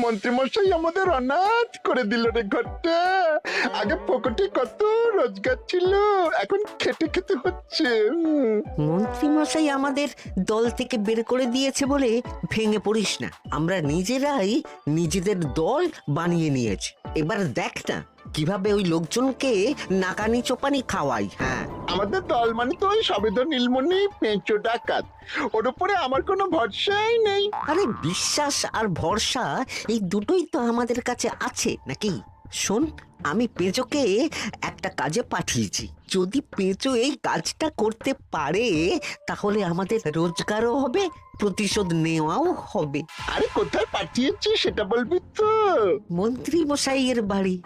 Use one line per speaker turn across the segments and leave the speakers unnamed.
মন্ত্রীমশাই আমাদের অনাথ করে দিল রে ঘরটা। আগে পকেটে কত রোজগার ছিল, এখন খেটে খেতে হচ্ছে।
মন্ত্রী মশাই আমাদের দল থেকে বের করে দিয়েছে বলে ভেঙে পড়িস না। আমরা নিজেরাই নিজেদের দল বানিয়ে নিয়েছি। এবার দেখ না কিভাবে ওই লোকজনকে নাকানি চোপানি খাওয়াই। হ্যাঁ,
আমাদের দল মানে তো ওই সবেদ নীলমণি পেঁচো ডাকাত, ওর উপরে আমার কোনো ভরসাই নেই।
আরে বিশ্বাস আর ভরসা এই দুটোই তো আমাদের কাছে আছে নাকি? শোন, আমি পেঁচোকে একটা কাজে পাঠিয়েছি। যদি পেঁচো এই কাজটা করতে পারে তাহলে আমাদের রোজগারও হবে, প্রতিশোধ নেওয়াও হবে।
আরে কোথায় পাঠিয়েছি সেটা বলবি তো?
মন্ত্রী মশাইয়ের বাড়ি।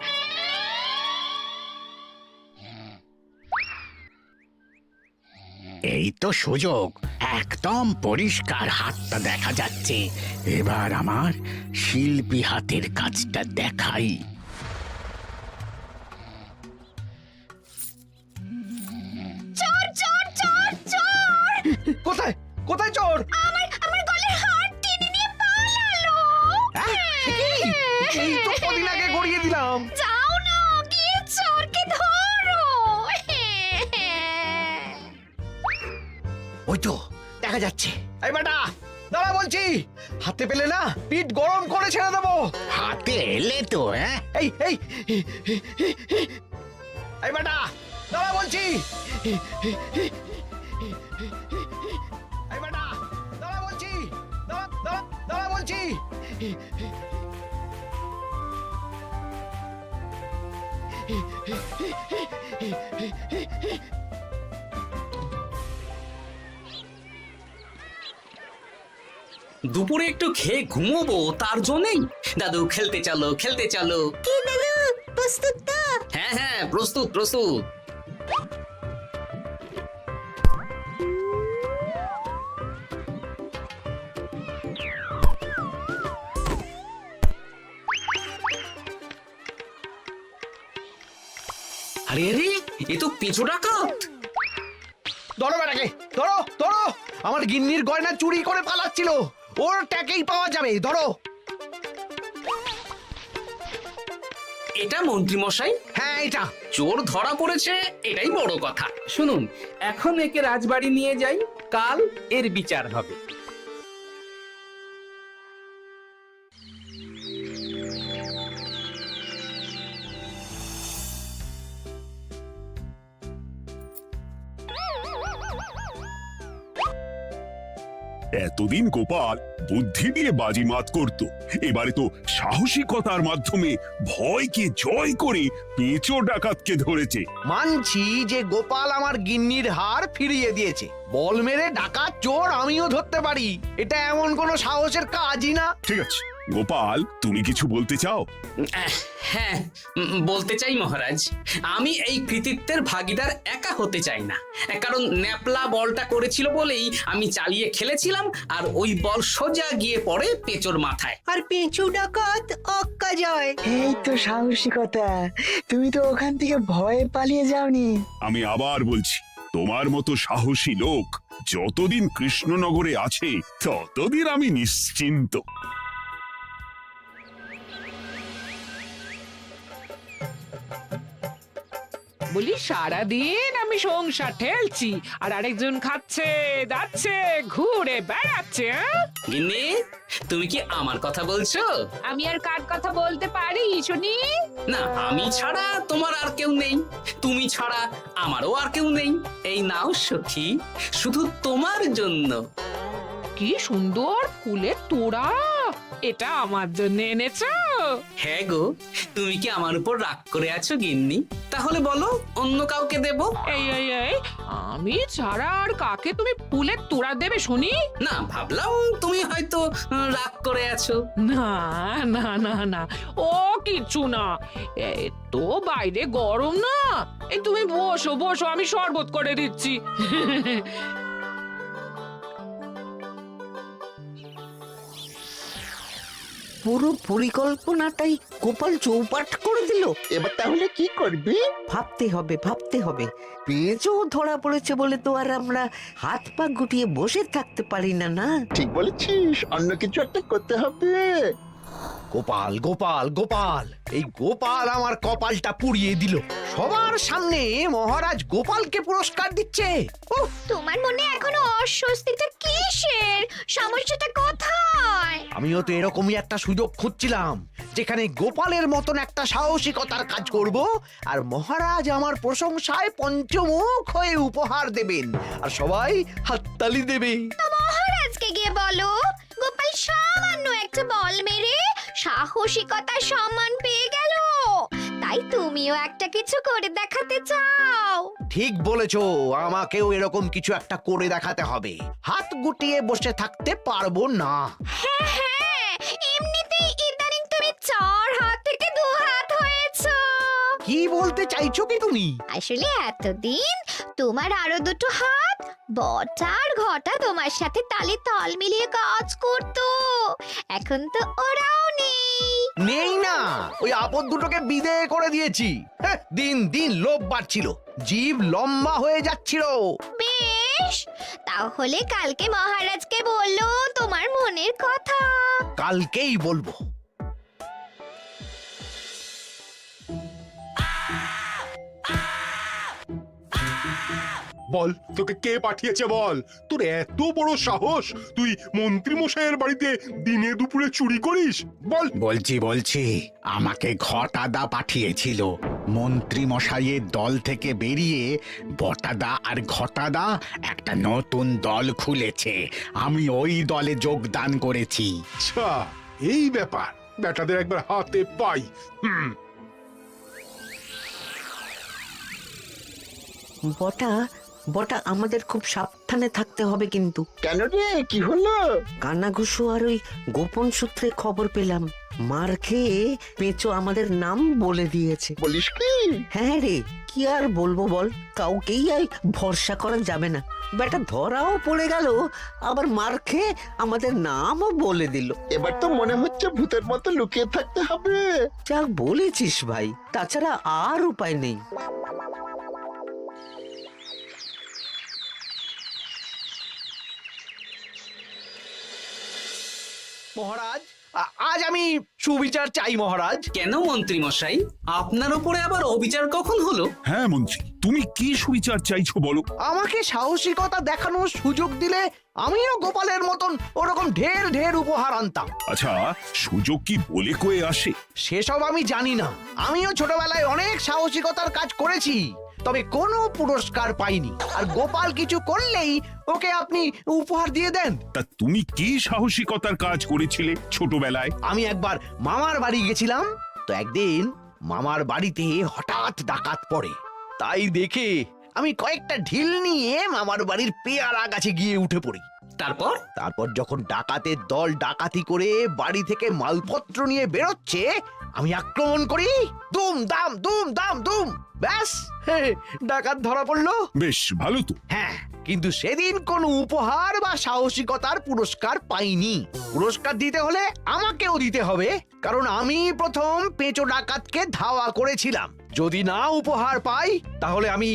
এই তো সুযোগ, একদম পরিষ্কার হাতটা দেখা যাচ্ছে। এবার আমার শিল্পী হাতের কাজটা দেখাই।
চোর চোর চোর চোর!
কোথায় কোথায় চোর?
আমার গলার হার টেনে নিয়ে পালালো।
এই তো কদিন আগে গড়িয়ে দিলাম।
যাও না, গিয়ে চোরকে ধরো।
ওই তো দেখা যাচ্ছে। এই বেটা দাঁড়া বলছি, হাতে পেলে না পিঠ গরম করে ছেড়ে দেবো।
হাতে এলে তো
এই এই এই বেটা দাঁড়া বলছি। এই বেটা দাঁড়া বলছি, দাঁড়া বলছি।
দুপুরে একটু খেয়ে ঘুমোবো তার জন্যই। দাদু খেলতে চলো খেলতে চলো।
কি দাদু, প্রস্তুত তো?
হ্যাঁ হ্যাঁ, প্রস্তুত প্রস্তুত। আরে আরে, এ তো পেঁচো ডাকাত।
ধরো বেটাকে, ধরো ধরো। আমার গিন্নির গয়না চুরি করে পালাচ্ছিল, ওর ট্যাকেই পাওয়া যাবে। ধরো।
এটা মন্ত্রী মশাই,
হ্যাঁ এটা।
চোর ধরা পড়েছে, এটাই বড় কথা।
শুনুন, এখন একে রাজবাড়ি নিয়ে যাই, কাল এর বিচার হবে।
এতদিন গোপাল বুদ্ধি দিয়ে বাজিমাত করত, এবারে তো সাহসিকতার মাধ্যমে ভয়কে জয় করে পেঁচো ডাকাতকে ধরেছে।
মানছি যে গোপাল আমার গিন্নির হার ফিরিয়ে দিয়েছে। বল মেরে ডাকাত চোর আমিও ধরতে পারি, এটা এমন কোনো সাহসের কাজই না।
ঠিক আছে গোপাল, তুমি কিছু বলতে চাও?
হ্যাঁ, বলতে চাই মহারাজ, আমি এই কৃতিত্বের ভাগীদার একা হতে চাই না। কারণ ন্যাপলা বলটা করেছিল বলেই আমি চালিয়ে খেলেছিলাম, আর ওই বল সোজা গিয়ে পড়ে পেঁচোর মাথায়।
আর পেঁচু ডাকাত অক্কা যায়।
এই তো সাহসিকতা, তুমি তো ওখান থেকে ভয়ে পালিয়ে যাওনি।
আমি আবার বলছি, তোমার মতো সাহসী লোক যতদিন কৃষ্ণনগরে আছে ততদিন আমি নিশ্চিন্ত।
বলি সারাদিন আমি সংসার ঠেলছি আর আরেকজন খাচ্ছে দাচ্ছে ঘুরে বেড়াচ্ছে।
গিন্নি, তুমি কি আমার কথা বলছো?
আমি আর কার কথা বলতে পারি শুনি?
না, আমি ছাড়া তোমার আর কেউ নেই, তুমি ছাড়া আমারও আর কেউ নেই। এই নাও সখী, শুধু তোমার জন্য।
কি সুন্দর ফুলের তোড়া, এটা আমার জন্য এনেছো?
হ্যাঁ গো, তুমি কি আমার উপর রাগ করে আছো গিন্নি? তাহলে বলো, অন্য কাউকে দেব?
এই এই এই, আমি ছাড়া আর কাকে তুমি ফুলের তোড়া দেবে শুনি?
না, ভাবলাম তুমি হয়তো রাগ করে আছো।
না না না না, ও কিচ্ছু না। এই তো বাইরে গরম না, এই তুমি বসো বসো, আমি শরবত করে দিচ্ছি।
পুরো পরিকল্পনাটাই গোপাল চৌপাট করে দিল।
এবার তাহলে কি করবি?
ভাবতে হবে ভাবতে হবে। পেঁচো ধরা পড়েছে বলে তো আর আমরা হাত পা গুটিয়ে বসে থাকতে পারি না। না,
ঠিক বলেছিস, অন্য কিছু একটা করতে হবে।
গোপাল গোপাল গোপাল, এই গোপাল আমার কপালটা পুড়িয়ে দিল। সবার সামনে মহারাজ গোপালকে পুরস্কার দিচ্ছে। উফ,
তোমার মনে এখনো অস্বস্তিটা কিসের? সমস্যাটা কোথায়?
আমিও তো এরকমই একটা সুযোগ খুঁজছিলাম, যেখানে গোপালের মতন একটা সাহসিকতার কাজ করব, আর মহারাজ আমার প্রশংসায় পঞ্চমুখ হয়ে উপহার দেবেন, আর সবাই হাততালি দেবে।
মহারাজকে গিয়ে বলো গোপাল সামান্য একটা বল মেরে সাহসিকতার সম্মান পেয়ে গেল, তাই তুমিও একটা কিছু করে দেখাতে চাও।
ঠিক বলেছো, আমাকেও এরকম কিছু একটা করে দেখাতে হবে। হাত গুটিয়ে বসে থাকতে পারবো না।
হ্যাঁ হ্যাঁ, এমনিতেই ইদানিং তুমি 4 হাত থেকে 2 হাত হয়েছো।
কি বলতে চাইছো কি তুমি?
আসলে এতদিন তোমার আরো 2টো হাত বটা আর ঘটা তোমার সাথে তালে তাল মিলিয়ে কাজ করতো, এখন তো ওরাও নেই।
নেই না, ওই আপদ দুটোকে বিদেয় করে দিয়েছি। হ্যাঁ, দিন দিন লোভ বাড়ছিল, জিভ লম্বা হয়ে যাচ্ছিল।
বেশ, তাহলে কালকে মহারাজকে বললো তোমার মনের কথা।
কালকেই বলবো।
বল, তোকে কে পাঠিয়েছে বল? তোর এত বড় সাহস, তুই মন্ত্রী মশাইয়ের বাড়িতে দিনে দুপুরে চুরি করিস? বল।
বলছি আমাকে ঘটাদা পাঠিয়েছিল। মন্ত্রী মশাইয়ের দল থেকে বেরিয়ে বটাদা আর ঘটাদা একটা নতুন দল খুলেছে, আমি ওই দলে যোগদান করেছি।
আচ্ছা, এই ব্যাপার। বেটাদের একবার হাতে পাই।
বটা বটা আমাদের খুব সাবধানে থাকতে হবে কিন্তু।
কেন রে, কি হলো?
কানাঘুষো আর ওই গোপন সূত্রে খবর পেলাম, মার খেয়ে পেঁচো আমাদের নাম বলে দিয়েছে।
বলিস কি?
হ্যাঁ রে, কি আর বলবো বল, কাউকেই আর ভরসা করা যাবে না। বেটা ধরাও পড়ে গেল, আবার মার খেয়ে আমাদের নামও বলে দিল।
এবার তো মনে হচ্ছে ভূতের মতো লুকিয়ে থাকতে হবে।
যা বলেছিস ভাই, তাছাড়া আর উপায় নেই।
মহারাজ, আজ আমি সুবিচার চাই মহারাজ।
কেন মন্ত্রী মশাই, আপনার উপরে আবার অবিচার কখন হলো?
হ্যাঁ মন্ত্রী, তুমি কি সুবিচার চাইছো বলো?
আমাকে সাহসিকতা দেখানোর সুযোগ দিলে আমিও গোপালের মতন ওরকম ঢের ঢের উপহার আনতাম।
আচ্ছা, সুযোগ কি বলে কয়ে আসে?
সেসব আমি জানি না। আমিও ছোটবেলায় অনেক সাহসিকতার কাজ করেছি, তবে কোনো পুরস্কার পাইনি। আর গোপাল কিছু করলেই ওকে আপনি উপহার দিয়ে দেন।
তা তুমি কি সাহসিকতার কাজ করেছিলে ছোটবেলায়?
আমি একবার মামার বাড়ি গেছিলাম, তো একদিন মামার বাড়িতে হঠাৎ ডাকাত পড়ে। তাই দেখে আমি কয়েকটা ঢিল নিয়ে মামার বাড়ির পেয়ারা গাছে গিয়ে উঠে পড়ি। তারপর যখন ডাকাতের দল ডাকাতি করে বাড়ি থেকে মালপত্র নিয়ে বেরোচ্ছে, আমি আক্রমণ করি। দুম দাম দুম দাম দুম, ব্যাস ডাকাত ধরা পড়লো।
বেশ ভালো তো।
হ্যাঁ, কিন্তু সেদিন কোনো উপহার বা সাহসিকতার পুরস্কার পাইনি। পুরস্কার দিতে হলে আমাকেও দিতে হবে, কারণ আমি প্রথম পেঁচো ডাকাতকে ধাওয়া করেছিলাম। যদি না উপহার পাই তাহলে আমি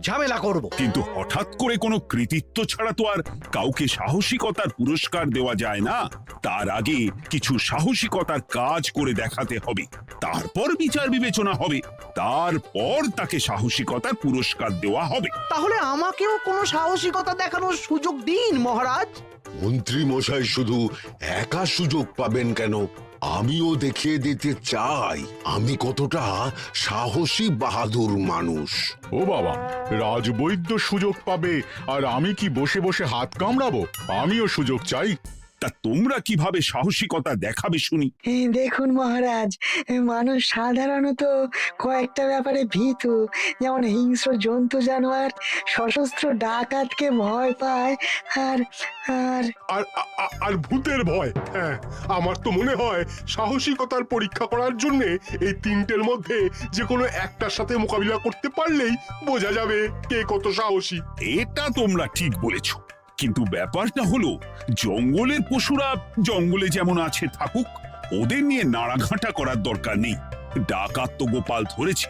ঝামেলা করব।
কিন্তু হঠাৎ করে কোনো কৃতিত্ব ছাড়া তো আর কাউকে সাহসিকতার পুরস্কার দেওয়া যায় না। তার আগে কিছু সাহসিকতার কাজ করে দেখাতে হবে, তারপর বিচার বিবেচনা হবে, তারপর তাকে সাহসিকতার পুরস্কার দেওয়া হবে।
তাহলে আমাকেও কোনো সাহসিকতা দেখানোর সুযোগ দিন মহারাজ।
মন্ত্রী মশাই শুধু একা সুযোগ পাবেন কেন, আমিও দেখিয়ে দিতে চাই আমি কতটা সাহসী বাহাদুর মানুষ।
ও বাবা, রাজবৈদ্য সুযোগ পাবে আর আমি কি বসে বসে হাত কামড়াবো? আমিও সুযোগ চাই।
তা তোমরা কিভাবে সাহসিকতা দেখাবে শুনি?
দেখুন মহারাজ, মানুষ সাধারণত কয়েকটা ব্যাপারে ভীতু, যেমন হিংস্র জন্তু জানোয়ার, সশস্ত্র ডাকাতকে ভয় পায়, আর আর
আর আর ভূতের ভয়। হ্যাঁ, আমার তো মনে হয় সাহসিকতার পরীক্ষা করার জন্য এই তিনটের মধ্যে যে কোনো একটার সাথে মোকাবিলা করতে পারলেই বোঝা যাবে কে কত সাহসী।
এটা তোমরা ঠিক বলেছো, কিন্তু ব্যাপারটা হলো জঙ্গলের পশুরা জঙ্গলে যেমন আছে থাকুক, ওদের নিয়ে নাড়াঘাটা করার দরকার নেই। ডাকাত তো গোপাল ধরেছে,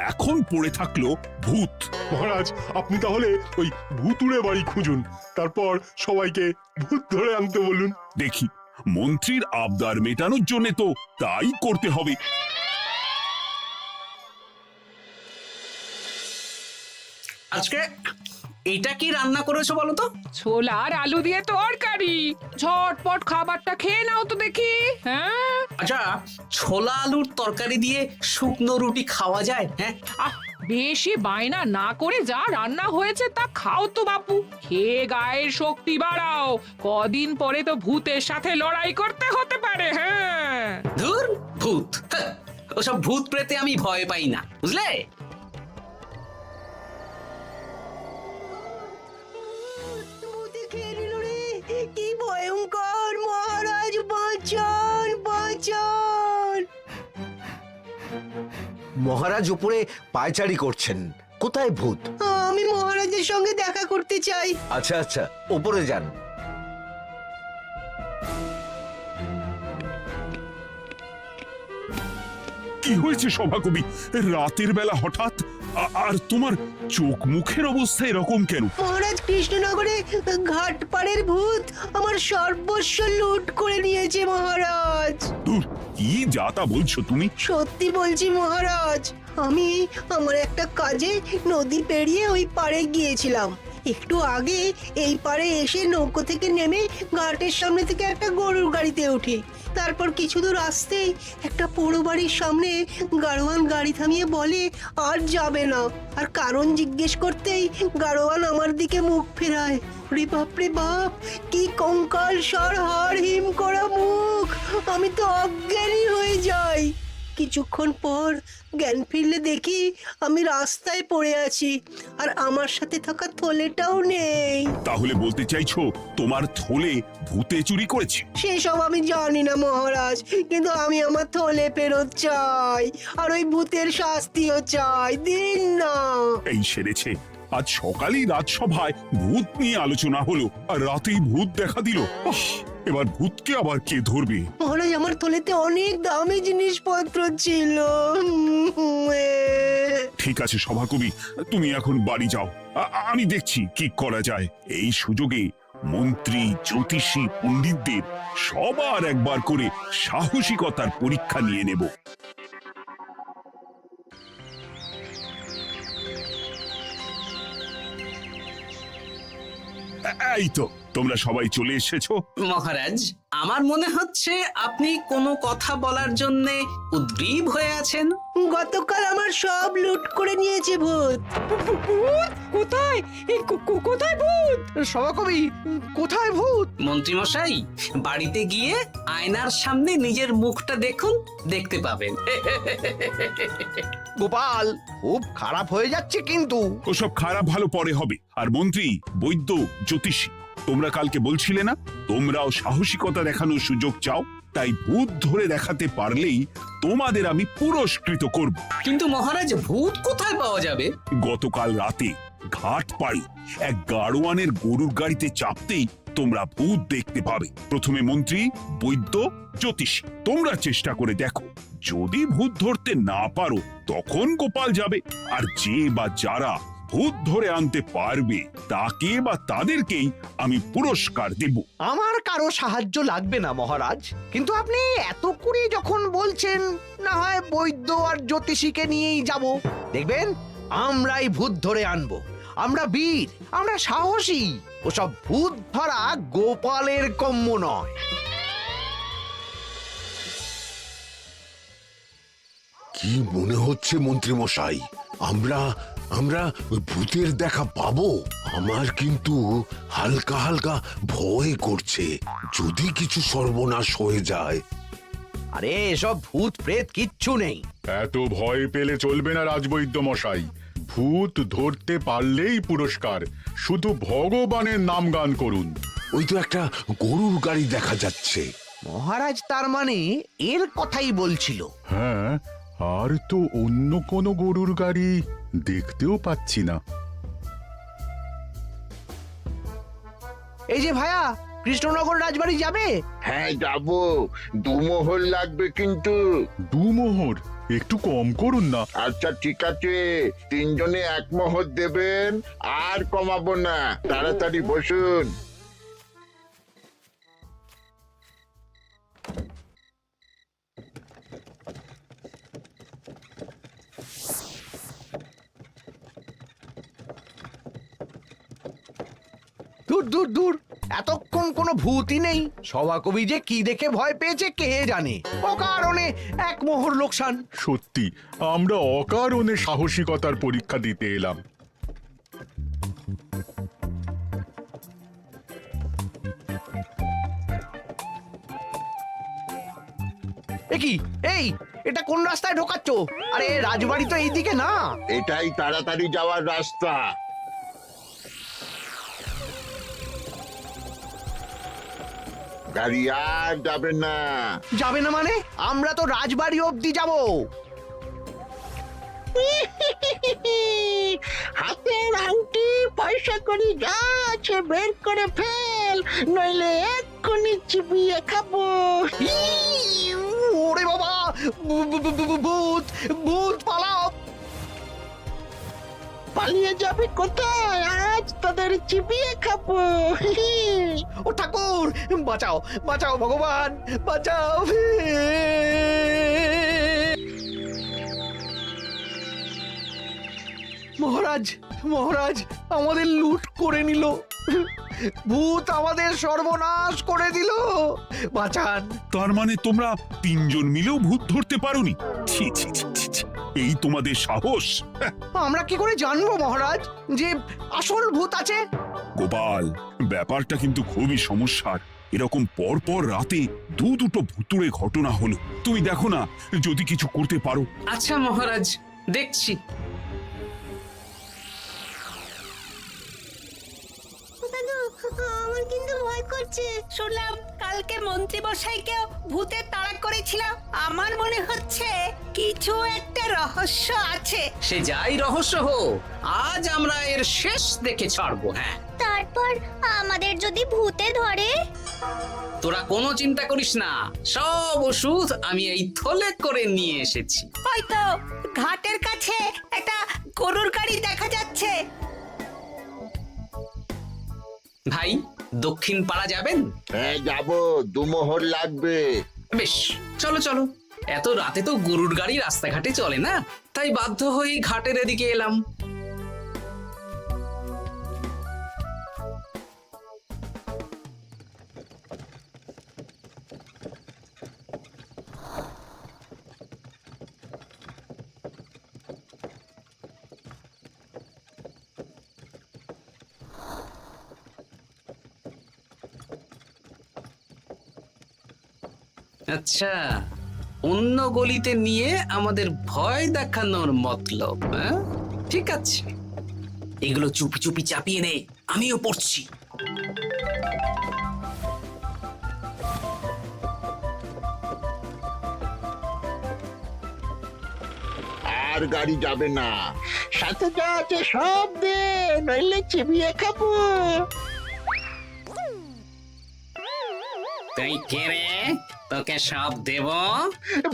এখন পড়ে থাকলো ভূত।
মহারাজ, আপনি তাহলে ওই ভূতুড়ে বাড়ি খুঁজুন, তারপর সবাইকে ভূত ধরে আনতে বলুন।
দেখি মন্ত্রীর আবদার মেটানোর জন্য তো তাই করতে হবে।
আজকে এটা কি রান্না করেছো বলো তো?
ছোলা আর আলু দিয়ে তরকারি। ঝটপট খাবারটা খেয়ে নাও তো দেখি। হ্যাঁ,
আচ্ছা, ছোলা আলুর তরকারি দিয়ে শুকনো রুটি খাওয়া যায়? হ্যাঁ,
আহ বেশি বায়না না করে যা রান্না হয়েছে তা খাও তো বাপু। খেয়ে গায়ের শক্তি বাড়াও, কদিন পরে তো ভূতের সাথে লড়াই করতে হতে পারে। হ্যাঁ,
ধুর ভূত, হ্যাঁ, ওসব ভূত প্রেতে আমি ভয় পাই না, বুঝলে?
কি ভয়ঙ্কর! মহারাজ বাঁচান, বাঁচান!
মহারাজ উপরে পায়চারি করছেন, কোথায় ভূত?
আমি মহারাজের সঙ্গে দেখা করতে চাই।
আচ্ছা আচ্ছা, উপরে যান।
কি হয়েছে সভাকবি? রাতের বেলা হঠাৎ আর তোমার চোখ মুখের অবস্থা এরকম কেন?
মহারাজ, কৃষ্ণনগরে ঘাটপাড়ের ভূত আমার সর্বস্ব লুট করে নিয়েছে মহারাজ।
দূর, কি যাতা বলছো তুমি?
সত্যি বলছি মহারাজ, আমি আমার একটা কাজে নদী পেরিয়ে ওই পাড়ে গিয়েছিলাম। একটু আগে এই পাড়ে এসে নৌকো থেকে নেমে ঘাটের সামনে থেকে একটা গরুর গাড়িতে উঠি। তারপর কিছু দূর আসতেই একটা পোড়ো বাড়ির সামনে গাড়োয়ান গাড়ি থামিয়ে বলে আর যাবে না। আর কারণ জিজ্ঞেস করতেই গাড়োয়ান আমার দিকে মুখ ফেরায়। রে বাপ রে বাপ, কি কঙ্কাল সার হাড় হিম করা মুখ! আমি তো অজ্ঞানী হয়ে যাই। কিছুক্ষণ পর জ্ঞান ফিরলে দেখি আমি রাস্তায় পড়ে আছি, আর আমার সাথে থাকা থলেটাও নেই।
তাহলে বলতে চাইছো তোমার থলে ভূতে চুরি করেছে?
সেসব আমি জানি না মহারাজ, কিন্তু আমি আমার থলে ফেরত চাই, আর ওই ভূতের শাস্তিও চাই। দিন না।
এই সেরেছে, আজ সকালেই রাজসভায় ভূত নিয়ে আলোচনা হলো আর রাতেই ভূত দেখা দিল। এবার ভূতকে আবার কে ধরবে?
মহারাজ, আমার থলেতে অনেক দামি জিনিসপত্র ছিল।
ঠিক আছে সভাকবি, তুমি এখন বাড়ি যাও, আমি দেখছি কি করা যায়। এই সুযোগে মন্ত্রী, জ্যোতিষী, পণ্ডিতদের সবার একবার করে সাহসিকতার পরীক্ষা নিয়ে নেব। এই তো তোমরা সবাই চলে এসেছো।
মহারাজ, আমার মনে হচ্ছে আপনি কোনো কথা বলার জন্য উদ্গ্রীব হয়ে আছেন।
গতকাল আমার সব লুট করে নিয়েছে ভূত।
কোথায়? কোথায় ভূত?
সভাকবি, কোথায় ভূত?
মন্ত্রী মশাই, বাড়িতে গিয়ে আয়নার সামনে নিজের মুখটা দেখুন, দেখতে পাবেন।
গোপাল, খুব খারাপ হয়ে যাচ্ছে কিন্তু।
ওসব খারাপ ভালো পরে হবে। আর মন্ত্রী, বৈদ্য, জ্যোতিষী, তোমরা কালকে বলছিলে না তোমরাও সাহসিকতা দেখানোর সুযোগ চাও? তাই ভূত ধরে দেখাতে পারলেই তোমাদের আমি পুরস্কৃত করব।
কিন্তু মহারাজ, ভূত কোথায় পাওয়া যাবে?
গতকাল রাতে ঘাট পাড়ি এক গাড়োয়ানের গরুর গাড়িতে চাপতেই তোমরা ভূত দেখতে পাবে। প্রথমে মন্ত্রী, বৈদ্য, জ্যোতিষী, তোমরা চেষ্টা করে দেখো। যদি ভূত ধরতে না পারো তখন গোপাল যাবে, আর যে বা যারা ভূত ধরে আনতে পারবে তাকে বা তাদেরকেই আমি পুরস্কার দেব।
আমার কারো সাহায্য লাগবে না মহারাজ, কিন্তু আপনি এত করে যখন বলছেন, না হয় বৈদ্য আর জ্যোতিষীকে নিয়েই যাব। দেখবেন আমরাই ভূত ধরে আনবো। আমরা বীর, আমরা সাহসী। ওসব ভূত ধরা গোপালের কম্য নয়।
কি মনে হচ্ছে মন্ত্রী মশাই, আমরা আমরা ওই ভূতের দেখা পাবো? আমার কিন্তু হালকা হালকা ভয় করছে, যদি কিছু সর্বনাশ হয়ে যায়।
আরে এসব ভূত প্রেত কিচ্ছু নেই।
এত ভয় পেলে চলবে না রাজবৈদ্য মশাই। ভূত ধরতে পারলেই পুরস্কার, শুধু ভগবানের নাম গান করুন।
ওই তো একটা গরুর গাড়ি দেখা যাচ্ছে।
মহারাজ তার মানে এর কথাই বলছিল।
হ্যাঁ, আর তো অন্য কোনো গরুর গাড়ি দেখতেও পাচ্ছি না।
এই যে ভায়া, কৃষ্ণনগর রাজবাড়ি যাবে?
হ্যাঁ যাবো, 2 মোহর লাগবে কিন্তু।
2 মোহর একটু কম করুন না।
আচ্ছা ঠিক আছে, 3 জনে 1 মোহর দেবেন, আর কমাবো না। তাড়াতাড়ি বসুন।
দূর দূর দূর, এতক্ষণ কোনো ভূতই নেই। সভাকবি যে কি দেখে ভয় পেয়েছে কে জানে। অকারণে এক মোহর লোকসান।
সত্যি আমরা অকারণে সাহসিকতার পরীক্ষা দিতে এলাম।
কি এই, এটা কোন রাস্তায় ঢোকাচ্ছ? আরে রাজবাড়ি তো এইদিকে না।
এটাই তাড়াতাড়ি যাওয়ার রাস্তা। গাড়ি আর যাবে না।
যাবে না মানে? আমরা তো রাজবাড়ি অবধি যাব।
হাতের আংটি পয়সা করি যা আছে বের করে ফেল, নইলে এক্ষুনি চিবিয়ে খাবো।
ওরে বাবা, ভূত ভূত পালাও।
পালিয়ে যাবে কোথায়? আজ তাদের চিবিয়ে খাবো।
ও ঠাকুর, বাঁচাও বাঁচাও ভগবান, বাঁচাও। মহারাজ মহারাজ, আমাদের লুট করে নিল। ভূত আমাদের সর্বনাশ করে দিল, বাঁচান।
তার মানে তোমরা তিনজন মিলেও ভূত ধরতে পারোনি? ছি ছি ছি ছি ছি। এই তোমাদের সাহস! হ্যাঁ,
আমরা কি করে জানবো মহারাজ যে আসল ভূত আছে?
গোপাল, ব্যাপারটা কিন্তু খুবই সমস্যার। এরকম পর পর রাতে দুটো ভুতুড়ে ঘটনা হলো। তুমি দেখো না যদি কিছু করতে পারো।
আচ্ছা মহারাজ, দেখছি।
আমার কিন্তু ভয় করছে। শুনলাম কালকে মন্ত্রী মশাইকেও ভূতে তাড়া করেছিলাম। আমার মনে হচ্ছে কিছু একটা রহস্য আছে।
সে যাই রহস্য হোক, আজ আমরা এর শেষ দেখে ছাড়বো। হ্যাঁ,
তারপর আমাদের যদি ভূতে ধরে?
তোরা কোনো চিন্তা করিস না, সব ওষুধ আমি এই থলে করে নিয়ে এসেছি।
হয়তো ঘাটের কাছে একটা গরুর গাড়ি দেখা যাচ্ছে।
ভাই, দক্ষিণ পাড়া যাবেন?
হ্যাঁ যাবো, 2 মোহর লাগবে।
বেশ, চলো চলো। এত রাতে তো গরুর গাড়ি রাস্তাঘাটে চলে না, তাই বাধ্য হয়ে ঘাটের এদিকে এলাম। আচ্ছা, অন্য গলিতে নিয়ে আমাদের ভয় দেখানোর মতলব? হ্যাঁ, ঠিক আছে, এগুলো চুপি চুপি চাপিয়ে নে, আমিও পড়ছি।
আর গাড়ি যাবে না। সাথে যা আছে সব দে, নইলে চিবিয়ে খাবো।
তুই কে রে? তোকে সব দেব?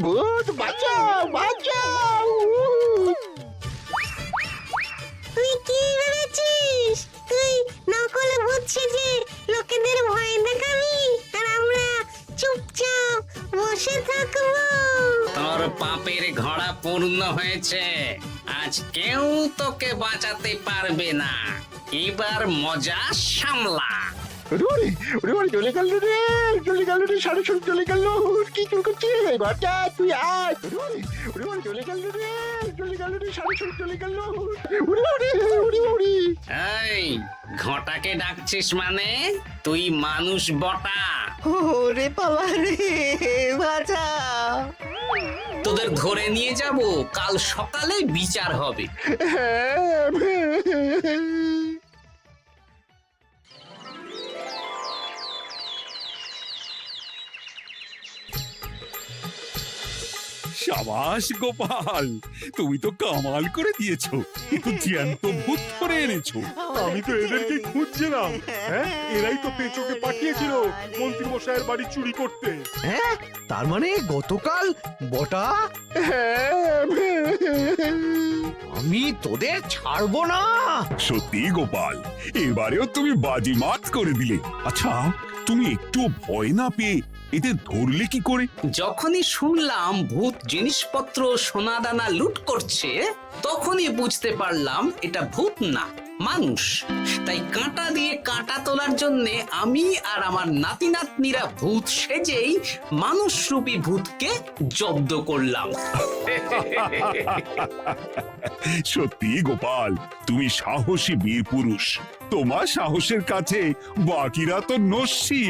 ভূত বাঁচাও বাঁচাও!
তুই কি ভেবেছিস? তুই নকল ভূত সেজে লোকেদের ভয় দেখাবি, আর আমরা চুপচাপ বসে থাকবো?
তোর পাপের ঘোড়া পূর্ণ হয়েছে, আজ কেউ তোকে বাঁচাতে পারবে না। এবার মজা সামলা।
ওরে ওরে ওরে, চলে গেল রে, চলে গেল রে, সাড়ে সব চলে গেল। কি চুল করছিস বাচ্চা? তুই আয়। ওরে ওরে ওরে, চলে গেল রে, চলে গেল রে, সাড়ে সব চলে গেল। ওরে ওরে ওরে ওরে।
এই, ঘটাকে ডাকছিস মানে? তুই মানুষ বটা।
ওরে বাবা রে, বাঁচা।
তোদের ধরে নিয়ে যাব, কাল সকালে বিচার হবে।
সাবাস গোপাল, তুমি তো কামাল করে দিয়েছো। কিন্তু জ্যান্ত ভূত ধরে এনেছো।
আমি তো এদেরকে খুঁজছিলাম। হ্যাঁ, এরাই তো পেঁচোকে পাঠিয়েছিল মন্ত্রী মশাইয়ের বাড়ি চুরি করতে।
হ্যাঁ, তার মানে গতকাল বটা। আমি তোদের ছাড়বো না।
সত্যি গোপাল, এবারেও তুমি বাজিমাত করে দিলে। আচ্ছা, তুমি একটু ভয় না পেয়ে এদের ধরলে কি করে?
যখনই শুনলাম ভূত জিনিসপত্র সোনাদানা লুট করছে, তখনই বুঝতে পারলাম এটা ভূত না, মানুষ। তাই কাঁটা দিয়ে কাঁটা তোলার জন্য আমি আর আমার নাতি নাতনিরা ভূত সেজেই মানুষরূপী ভূতকে জব্দ করলাম।
সত্যি গোপাল, তুমি সাহসী বীর পুরুষ। তোমার সাহসের কাছে বাকিরা তো নস্যি।